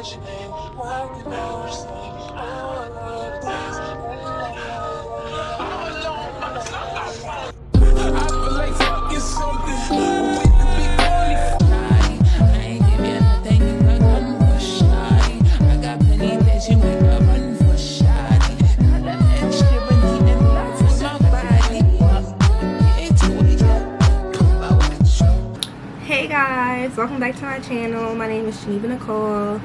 Hey guys, welcome back to my channel. My name is Sheneva Nicole.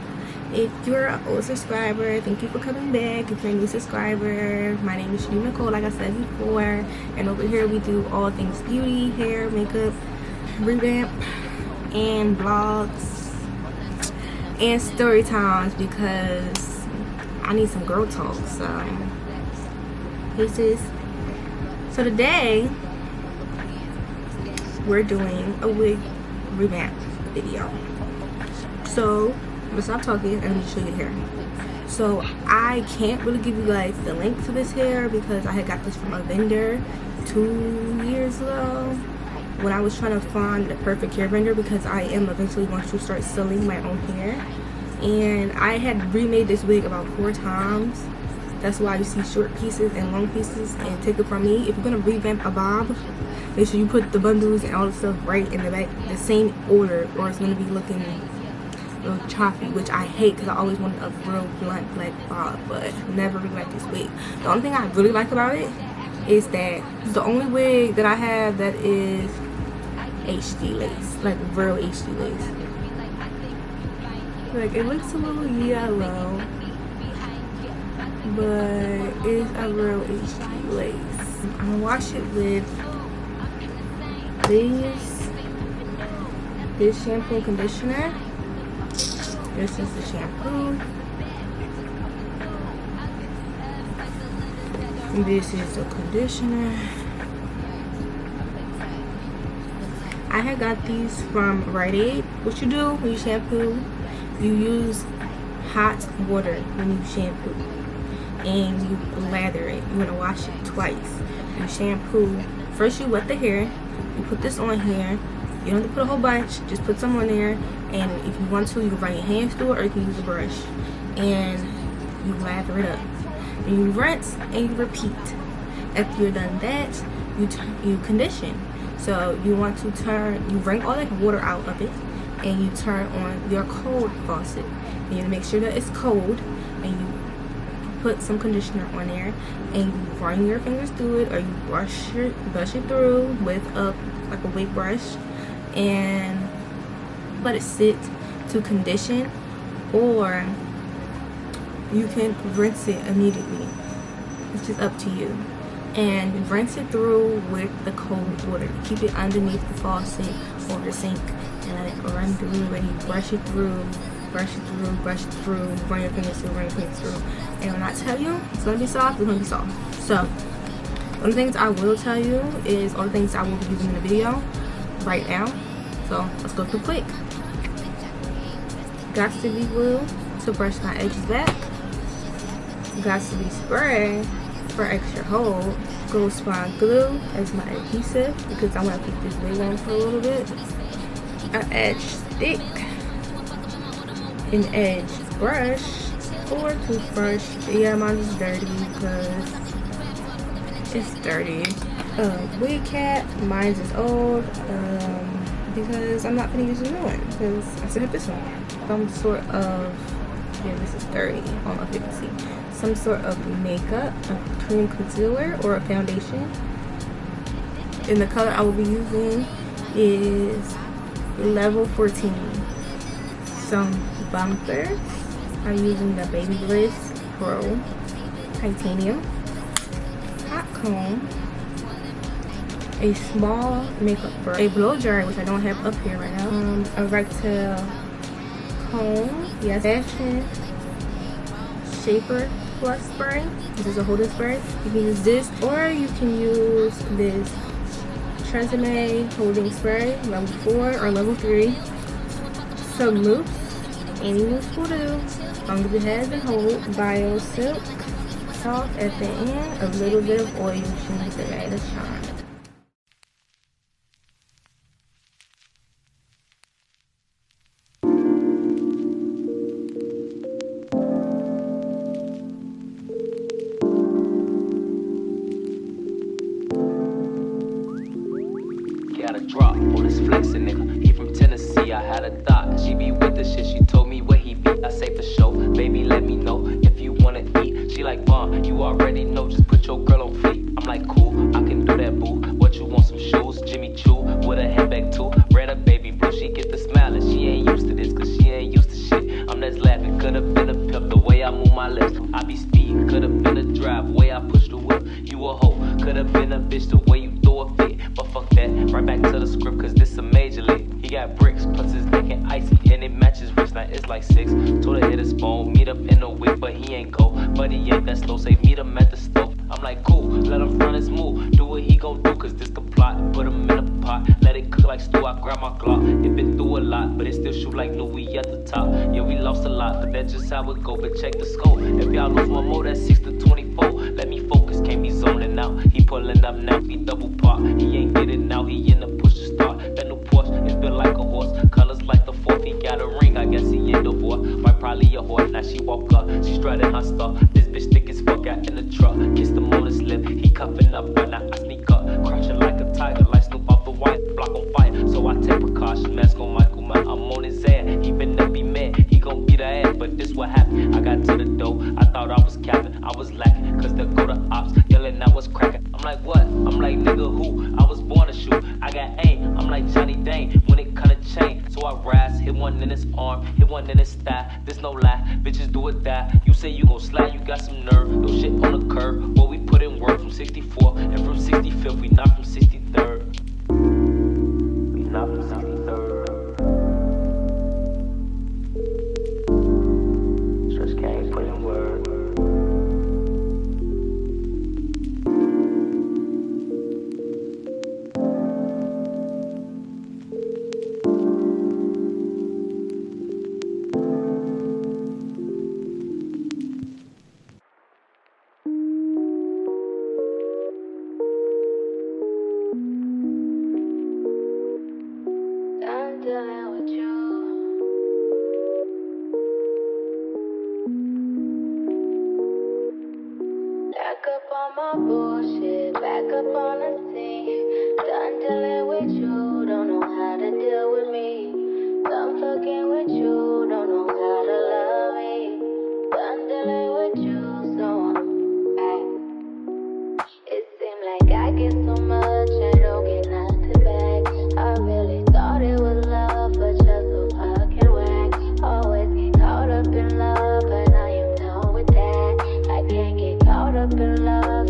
If you're an old subscriber, thank you for coming back. If you're a new subscriber, my name is Sheneva Nicole, like I said before. And over here we do all things beauty, hair, makeup, revamp, and vlogs, and story times, because I need some girl talk. So, hey sis. So today, we're doing a wig revamp video. So I'm gonna stop talking and I'm gonna show you the hair. So I can't really give you guys the link to this hair because I had got this from a vendor 2 years ago when I was trying to find the perfect hair vendor, because I am eventually going to start selling my own hair. And I had remade this wig about 4 times. That's why you see short pieces and long pieces. And take it from me, if you're gonna revamp a bob, make sure you put the bundles and all the stuff right in the back, the same order, or it's gonna be looking a little choppy, which I hate because I always wanted a real blunt black bob, but never really liked this wig. The only thing I really like about it is that it's the only wig that I have that is HD lace, like real HD lace. Like, it looks a little yellow, but it's a real HD lace. I'm gonna wash it with this shampoo and conditioner. This is the shampoo. And this is the conditioner. I had got these from Rite Aid. What you do when you shampoo, you use hot water when you shampoo, and you lather it. You're gonna wash it twice. You shampoo. First you wet the hair. You put this on here. You don't have to put a whole bunch. Just put some on there. And if you want to, you can run your hands through it, or you can use a brush. And you lather it up. And you rinse and you repeat. After you're done that, you condition. So you want to you wring all that water out of it, and you turn on your cold faucet. And you make sure that it's cold, and you put some conditioner on there, and you run your fingers through it, or you brush it through with like a wig brush, and let it sit to condition, or you can rinse it immediately. It's just up to you. And rinse it through with the cold water. Keep it underneath the faucet or the sink and let it run through, and you brush it through, run your fingers through. And when I tell you it's gonna be soft, it's gonna be soft. So one of the things I will tell you is all the things I will be using in the video right now. So let's go through quick. Got to be glue to brush my edges back. Got to be spray for extra hold. Gold Spawn glue as my adhesive because I want to keep this wig on for a little bit. An edge stick, an edge brush or toothbrush. Yeah, mine is dirty because it's dirty. Wig cap, mine is old because I'm not gonna use a new one because I still have this one. Some sort of, yeah, this is dirty. I don't know if you can see. Some sort of makeup, a cream concealer or a foundation. And the color I will be using is level 14. Some bumpers. I'm using the Baby Bliss Pro Titanium. Hot comb. A small makeup brush. A blow dryer, which I don't have up here right now. A rectal comb. Yes, fashion shaper plus spray. This is a holding spray. You can use this, or you can use this Tresemme holding spray, level 4 or level 3. Some mousse, any mousse will do, as long as it has a hold. Bio silk, soft at the end, a little bit of oil, which you need to add a shine. flexing, nigga. He from Tennessee, I had a thought. She be with the shit, she told me where he be. I say for sure, baby, let me know if you wanna eat. She like, you already know, just put your girl on fleek. I'm like, cool, I can do that, boo. What you want, some shoes? Jimmy Choo with a handbag too. Red up, baby, bro, she get the smile and she ain't used to this, cause she ain't used to shit. I'm just laughing, could've been a pimp the way I move my lips. I be speeding, could've been a drive, way I push the whip. You a hoe, could've been a bitch the way you throw a fit. But fuck that, right back to the script, cause this a major league. He got bricks, plus his neck and icy, and it matches wrist, now it's like 6. Told her hit his phone, meet up in the week, but he ain't go. But he ain't that slow, say meet him at the stove. I'm like, cool, let him run his move, do what he gon' do, cause this the plot. Put him in a pot, let it cook like stew, I grab my Glock. If it threw a lot, but it still shoot like new, we at the top. Yeah, we lost a lot, but that's just how it go, but check the scope. If y'all lose one more, that's 6 to 24. Let me focus, can't be zoning out. He pulling up now, he double park. He ain't get it now, he in the push to start. That new Porsche is built like a horse, colors like the 4th. He got a ring, I guess he ain't the boy. Might probably a horse, now she walk up, she strutting her stuff. This bitch thick as fuck out in the truck. Kissed him on his lip, he cuffing up, right now I sneak up. Crouching like a tiger, like Snoop off the white, block on fire. So I take precaution, mask on Michael, man, I'm on his ass. He better be mad, he gon' beat her ass. But this what happened, I got to the door, I thought I was capping, I was lacking, cause there go the ops, yelling I was cracking. I'm like, what? I'm like, nigga, who? I was born to shoot, I got aim, I'm like Johnny Dane, when it kinda changed. So I rise, hit one in his arm, hit one in his thigh, this no lie, bitches do or die. You say you gon' slide, you got some nerve, no shit on the curb. Well, we put in work from 64, and from 65th, we not from 63rd. We not from 63rd. Stretch can't put in work. Bullshit, back up on the scene. Done dealing with you, don't know how to deal with me. Done fucking with you, don't know how to love me. Done dealing with you, so I'm back. It seemed like I get so much, I don't get nothing back. I really thought it was love, but you're so fucking whack. Always get caught up in love, but now you're done with that. I can't get caught up in love.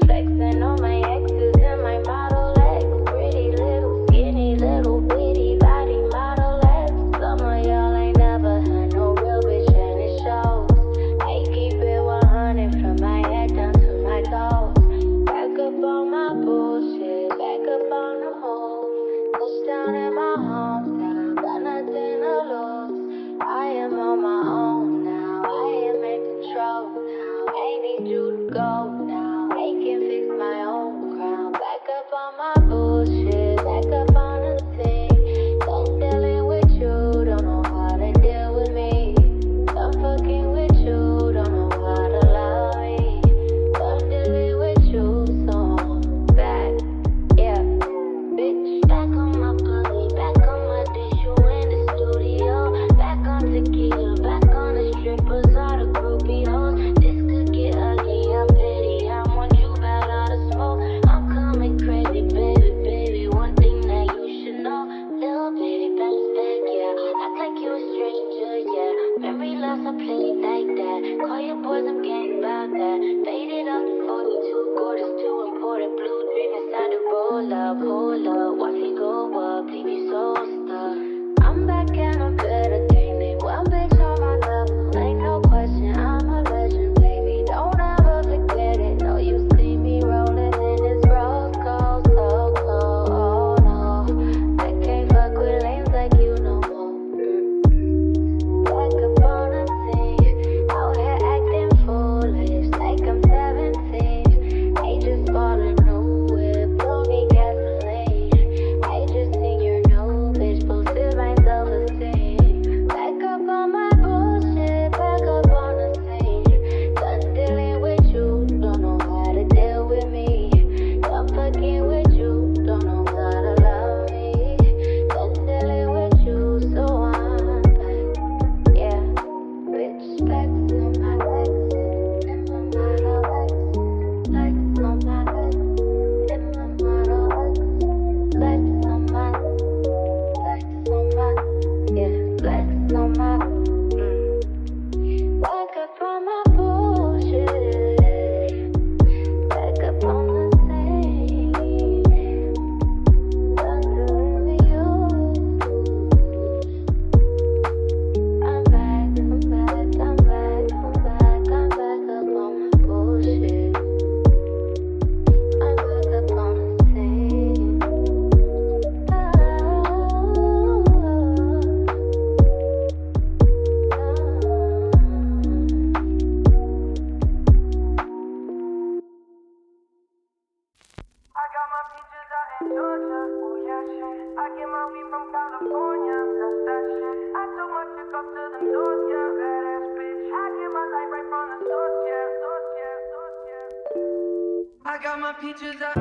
Flexing on my exes and my Model X. Pretty little, skinny, little bitty body Model X. Some of y'all ain't never had no real bitch and it shows. I keep it 100 from my head down to my toes. Back up on my bullshit, back up on the move. Touchdown in my hometown, got nothing to lose. I am on my own now, I am in control now. I need you to go now. I can fix my own crown. Back up on my bullshit, back up on the scene. Don't dealing with you, don't know how to deal with me. I'm fucking with you, don't know how to love me. I'm dealing with you, so I'm back. Yeah, bitch, back on my pussy, back on my dish, you in the studio. Back on tequila, back on the strippers, all the groupie hoes. This could get ugly, I'm petty, I want you bad out of smoke. I'm coming crazy, baby, baby, one thing that you should know. Little baby, bounce back, yeah. Act like you a stranger, yeah. Memory loss, I play it like that. Call your boys, I'm getting about that. Faded off the 42, quarters too important. Blue dream inside the roll up, hold up. Watch me go up, leave you so stuck. I'm back and I'm better than they. One bitch on my level, ain't no question, I'm a legend, baby. Don't ever forget it. No, you see me rolling in this rose gold, so cold. Oh no, I can't fuck with lanes like you no more. Back up on the scene, out here acting foolish, like I'm 17. Ain't just bought a new whip, don't need gasoline. Flex on my back up on my bullshit. Back up on the same. Done doing you. I'm back, I'm back, I'm back, I'm back, I'm back up on my bullshit. I'm back up on the same. I got my peaches out in Georgia, oh yeah shit. I get my weed from California, that's that shit. I took my chick up to the north, yeah, badass bitch. I get my light right from the source, yeah, source, yeah, source, yeah. I got my peaches out.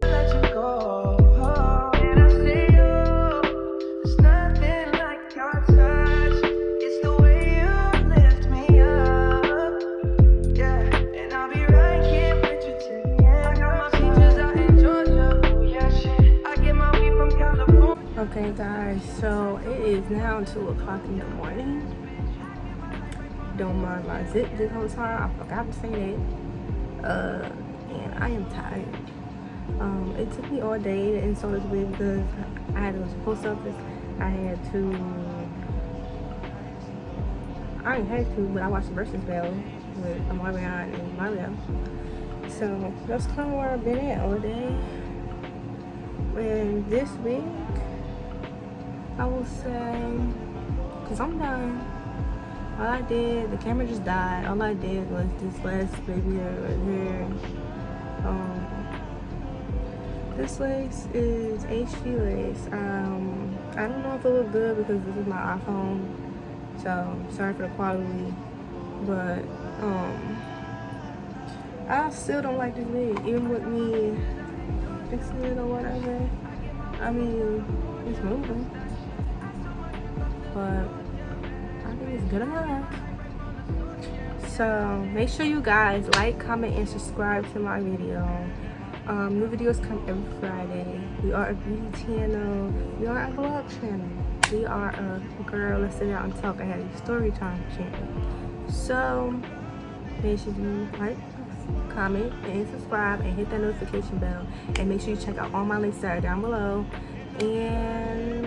Let you go, and I see you. There's nothing like your touch. It's the way you lift me up, yeah. And I'll be right here with you till the end. I got my peaches out in Georgia, oh yeah shit. I get my weed from California. Okay guys, so it is now 2 o'clock in the morning. Don't mind my zip this whole time, I forgot to say that. And I am tired. It took me all day to install this wig because I had to go to the post office. I didn't have to, but I watched the Versus Battle with Amarion and Mario. So that's kind of where I've been at all day. And this week, I will say, because I'm done. All I did, the camera just died. All I did was this last baby right here. This lace is HD lace. I don't know if it look good because this is my iPhone. So sorry for the quality. But I still don't like this wig. Even with me fixing it or whatever. I mean, it's moving. But I think it's good enough. So make sure you guys like, comment, and subscribe to my video. New videos come every Friday. We are a beauty channel. We are a vlog channel. We are a girl, let's sit down and talk. I had a story time channel. So make sure you like, comment, and subscribe, and hit that notification bell. And make sure you check out all my links that are down below. And